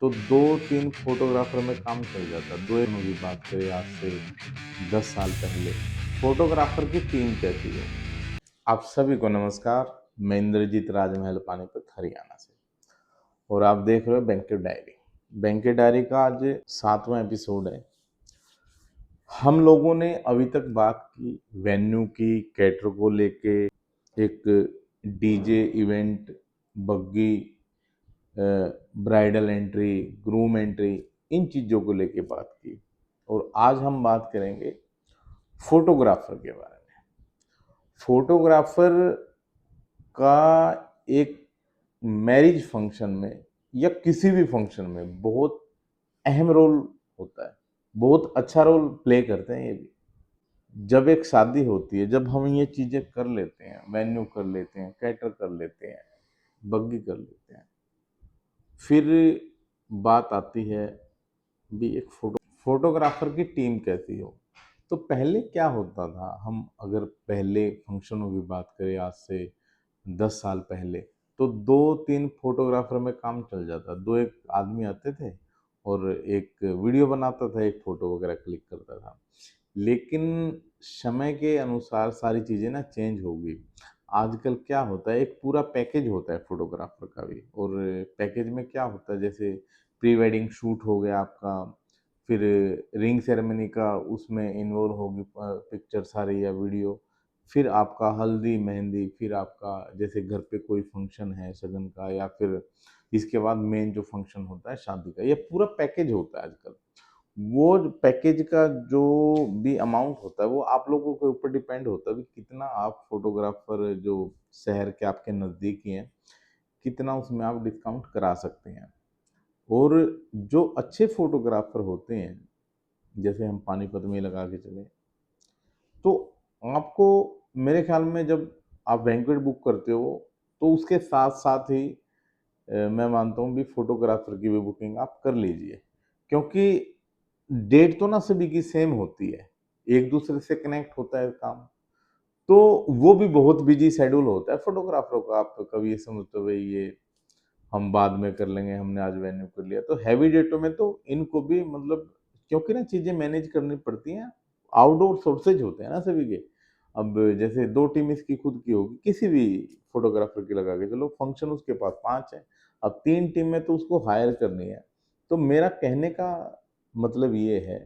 तो 2-3 फोटोग्राफर में काम चल जाता। 2 की बात करें आज से 10 साल पहले, फोटोग्राफर की टीम कैसी है? आप सभी को नमस्कार, मैं इंद्रजीत राजमहल पानीपत हरियाणा से और आप देख रहे हो बैंकेट डायरी। बैंकेट डायरी का आज 7वां एपिसोड है। हम लोगों ने अभी तक बात की वेन्यू की, कैटर को लेके, एक डीजे इवेंट, बग्गी, ब्राइडल एंट्री, ग्रूम एंट्री, इन चीज़ों को लेके बात की। और आज हम बात करेंगे फोटोग्राफर के बारे में। फोटोग्राफर का एक मैरिज फंक्शन में या किसी भी फंक्शन में बहुत अहम रोल होता है, बहुत अच्छा रोल प्ले करते हैं ये भी। जब एक शादी होती है, जब हम ये चीज़ें कर लेते हैं, वेन्यू कर लेते हैं, कैटर कर लेते हैं, बग्गी कर लेते हैं, फिर बात आती है भी एक फोटोग्राफर की टीम कैसी हो। तो पहले क्या होता था, हम अगर पहले फंक्शनों की बात करें आज से 10 साल पहले, तो 2-3 फोटोग्राफर में काम चल जाता। 2 एक आदमी आते थे और एक वीडियो बनाता था, एक फोटो वगैरह क्लिक करता था। लेकिन समय के अनुसार सारी चीज़ें ना चेंज हो गई। आजकल क्या होता है, एक पूरा पैकेज होता है फोटोग्राफर का भी। और पैकेज में क्या होता है, जैसे प्री वेडिंग शूट हो गया आपका, फिर रिंग सेरेमनी का उसमें इन्वॉल्व होगी पिक्चर सारी या वीडियो, फिर आपका हल्दी मेहंदी, फिर आपका जैसे घर पे कोई फंक्शन है शगन का, या फिर इसके बाद मेन जो फंक्शन होता है शादी का, ये पूरा पैकेज होता है आजकल। वो पैकेज का जो भी अमाउंट होता है वो आप लोगों के ऊपर डिपेंड होता है भी कितना आप फोटोग्राफर जो शहर के आपके नज़दीकी हैं, कितना उसमें आप डिस्काउंट करा सकते हैं। और जो अच्छे फोटोग्राफर होते हैं, जैसे हम पानीपत में लगा के चले, तो आपको मेरे ख्याल में जब आप बैंक्वेट बुक करते हो तो उसके साथ साथ ही मैं मानता हूँ भी फोटोग्राफर की भी बुकिंग आप कर लीजिए। क्योंकि डेट तो ना सभी की सेम होती है, एक दूसरे से कनेक्ट होता है काम, तो वो भी बहुत बिजी शेड्यूल होता है फोटोग्राफरों का। आप कभी ये समझते हो भाई ये हम बाद में कर लेंगे, हमने आज वेन्यू कर लिया, तो हैवी डेटों में तो इनको भी मतलब, क्योंकि ना चीजें मैनेज करनी पड़ती हैं, आउटडोर सोर्सेज होते हैं ना सभी के। अब जैसे 2 टीम इसकी खुद की होगी, किसी भी फोटोग्राफर की लगा के चलो, फंक्शन उसके पास 5 है, अब 3 टीम में तो उसको हायर करनी है। तो मेरा कहने का मतलब ये है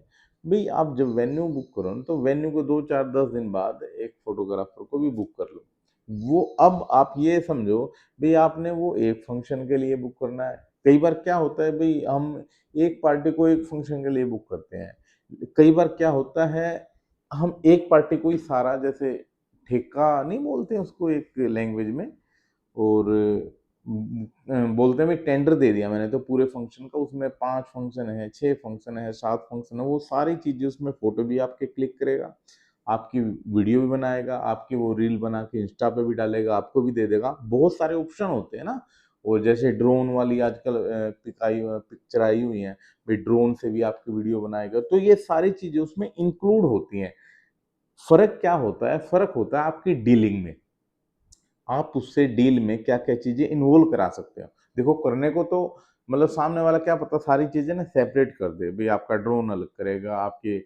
भाई, आप जब वेन्यू बुक करो ना, तो वेन्यू को 2 4 10 दिन बाद एक फोटोग्राफर को भी बुक कर लो। वो अब आप ये समझो भाई, आपने वो एक फंक्शन के लिए बुक करना है। कई बार क्या होता है भाई, हम एक पार्टी को एक फंक्शन के लिए बुक करते हैं। कई बार क्या होता है, हम एक पार्टी को ही सारा, जैसे ठेका नहीं बोलते हैं उसको एक लैंग्वेज में, और बोलते हैं भाई टेंडर दे दिया मैंने तो पूरे फंक्शन का, उसमें 5 फंक्शन है, 6 फंक्शन है, 7 फंक्शन है, वो सारी चीजें उसमें फोटो भी आपके क्लिक करेगा, आपकी वीडियो भी बनाएगा, आपकी वो रील बना के इंस्टा पे भी डालेगा, आपको भी दे देगा। बहुत सारे ऑप्शन होते हैं ना। और जैसे ड्रोन वाली आजकल पिक्चर आई हुई है भाई, ड्रोन से भी आपकी वीडियो बनाएगा, तो ये सारी चीजें उसमें इंक्लूड होती हैं। फर्क क्या होता है, फर्क होता है आपकी डीलिंग में। आप उससे डील में क्या क्या चीजें इन्वॉल्व करा सकते हो। देखो करने को तो मतलब सामने वाला क्या पता सारी चीजें ना सेपरेट कर दे भाई, आपका ड्रोन अलग करेगा, आपके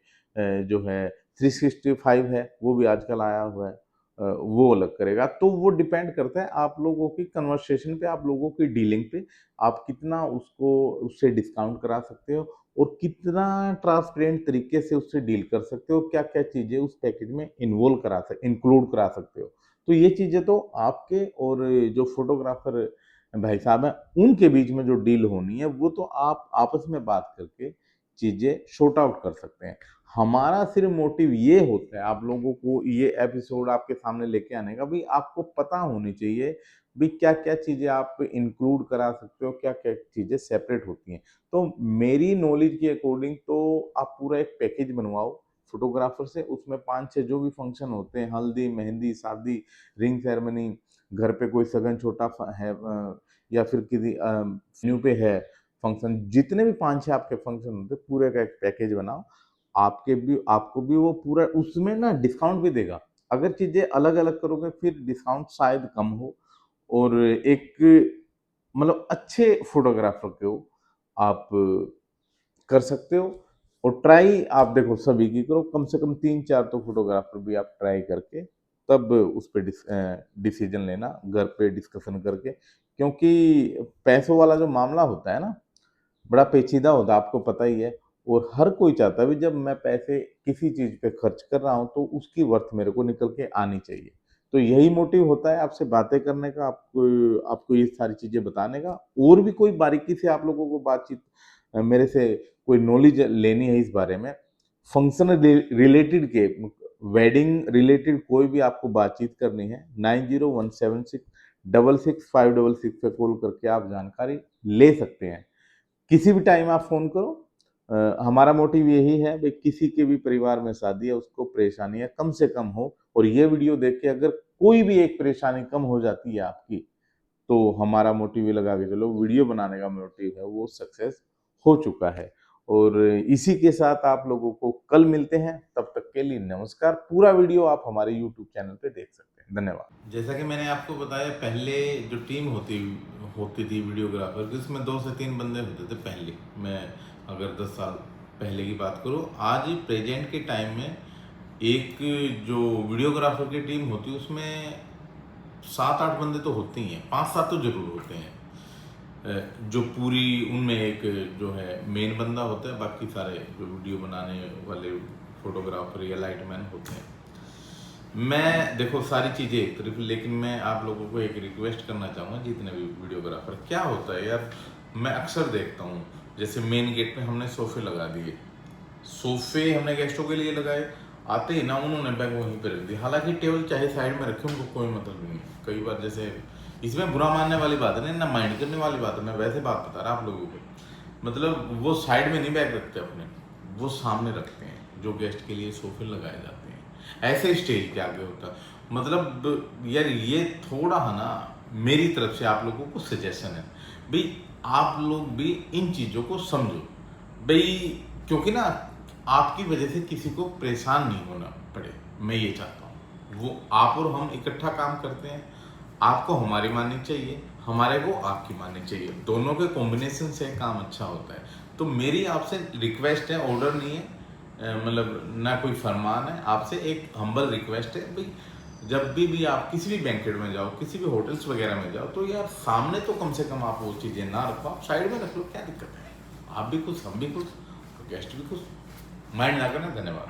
जो है 365 है वो भी आजकल आया हुआ है, वो अलग करेगा। तो वो डिपेंड करता है आप लोगों की कन्वर्सेशन पे, आप लोगों की डीलिंग पे, आप कितना उसको उससे डिस्काउंट करा सकते हो और कितना ट्रांसपेरेंट तरीके से उससे डील कर सकते हो, क्या क्या चीजें उस पैकेज में इन्वॉल्व करा सकते, इंक्लूड करा सकते हो। तो ये चीजें तो आपके और जो फोटोग्राफर भाई साहब हैं उनके बीच में जो डील होनी है, वो तो आप आपस में बात करके चीजें शॉर्ट आउट कर सकते हैं। हमारा सिर्फ मोटिव ये होता है आप लोगों को ये एपिसोड आपके सामने लेके आने का, भी आपको पता होनी चाहिए भी क्या क्या चीजें आप इंक्लूड करा सकते हो, क्या क्या चीजें सेपरेट होती हैं। तो मेरी नॉलेज के अकॉर्डिंग तो आप पूरा एक पैकेज बनवाओ फोटोग्राफर से, उसमें 5 6 जो भी फंक्शन होते हैं, हल्दी मेहंदी शादी, रिंग सेरेमनी, घर पे कोई सगन छोटा है, या फिर किसी न्यू पे है फंक्शन, जितने भी 5 6 आपके फंक्शन होते हैं, पूरे का एक पैकेज बनाओ। आपके भी आपको भी वो पूरा उसमें ना डिस्काउंट भी देगा। अगर चीजें अलग अलग करोगे फिर डिस्काउंट शायद कम हो। और एक मतलब अच्छे फोटोग्राफर को आप कर सकते हो। और ट्राई आप देखो सभी की करो, कम से कम 3-4 तो फोटोग्राफर भी आप ट्राई करके तब उस पे डिसीजन लेना, घर पे डिस्कशन करके। क्योंकि पैसों वाला जो मामला होता है ना, बड़ा पेचीदा होता है, आपको पता ही है। और हर कोई चाहता है भी जब मैं पैसे किसी चीज पे खर्च कर रहा हूँ तो उसकी वर्थ मेरे को निकल के आनी चाहिए। तो यही मोटिव होता है आपसे बातें करने का, आपको ये सारी चीजें बताने का। और भी कोई बारीकी से आप लोगों को बातचीत मेरे से कोई नॉलेज लेनी है इस बारे में, फंक्शन रिलेटेड के, वेडिंग रिलेटेड कोई भी आपको बातचीत करनी है, 9017666566 पे कॉल करके आप जानकारी ले सकते हैं। किसी भी टाइम आप फोन करो। हमारा मोटिव यही है भाई, किसी के भी परिवार में शादी है, उसको परेशानियां कम से कम हो। और ये वीडियो देख के अगर कोई भी एक परेशानी कम हो जाती है आपकी, तो हमारा मोटिव ये लगा के चलो, वीडियो बनाने का मोटिव है वो सक्सेस हो चुका है। और इसी के साथ आप लोगों को कल मिलते हैं, तब तक के लिए नमस्कार। पूरा वीडियो आप हमारे यूट्यूब चैनल पे देख सकते हैं। धन्यवाद। जैसा कि मैंने आपको बताया, पहले जो टीम होती होती थी वीडियोग्राफर की, उसमें 2 से 3 बंदे होते थे पहले। मैं अगर 10 साल पहले की बात करूँ, आज प्रेजेंट के टाइम में एक जो वीडियोग्राफर की टीम होती है उसमें 7-8 बंदे तो होते ही हैं, 5-7 तो जरूर होते हैं। जो पूरी उनमें एक जो है मेन बंदा होता है, बाकी सारे जो वीडियो बनाने वाले फोटोग्राफर या लाइटमैन होते हैं। मैं देखो सारी चीज़ें एक तरफ, लेकिन मैं आप लोगों को एक रिक्वेस्ट करना चाहूँगा, जितने भी वीडियोग्राफर, क्या होता है यार, मैं अक्सर देखता हूँ जैसे मेन गेट पे हमने सोफे लगा दिए, सोफे हमने गेस्टों के लिए लगाए, आते ही ना उन्होंने बैग वहीं पर रख दिया। हालांकि टेबल चाहे साइड में रखे, उनको कोई मतलब नहीं। कई बार जैसे, इसमें बुरा मानने वाली बात नहीं, ना माइंड करने वाली बात है, मैं वैसे बात बता रहा आप लोगों को। मतलब वो साइड में नहीं बैग रखते अपने, वो सामने रखते हैं, जो गेस्ट के लिए सोफे लगाए जाते हैं ऐसे स्टेज के आगे होता है। मतलब यार ये थोड़ा है ना, मेरी तरफ से आप लोगों को सजेशन है भाई, आप लोग भी इन चीज़ों को समझो भाई। क्योंकि ना आपकी वजह से किसी को परेशान नहीं होना पड़े, मैं ये चाहता हूँ। वो आप और हम इकट्ठा काम करते हैं, आपको हमारी माननी चाहिए, हमारे को आपकी माननी चाहिए, दोनों के कॉम्बिनेशन से काम अच्छा होता है। तो मेरी आपसे रिक्वेस्ट है, ऑर्डर नहीं है, मतलब ना कोई फरमान है, आपसे एक हम्बल रिक्वेस्ट है भाई, जब भी आप किसी भी बैंकेट में जाओ, किसी भी होटल्स वगैरह में जाओ, तो यार सामने तो कम से कम आप वो चीज़ें ना रखो, आप साइड में रख लो, क्या दिक्कत है। आप भी खुश, हम भी खुश, तो गेस्ट भी खुश। माइंड ना करना। धन्यवाद।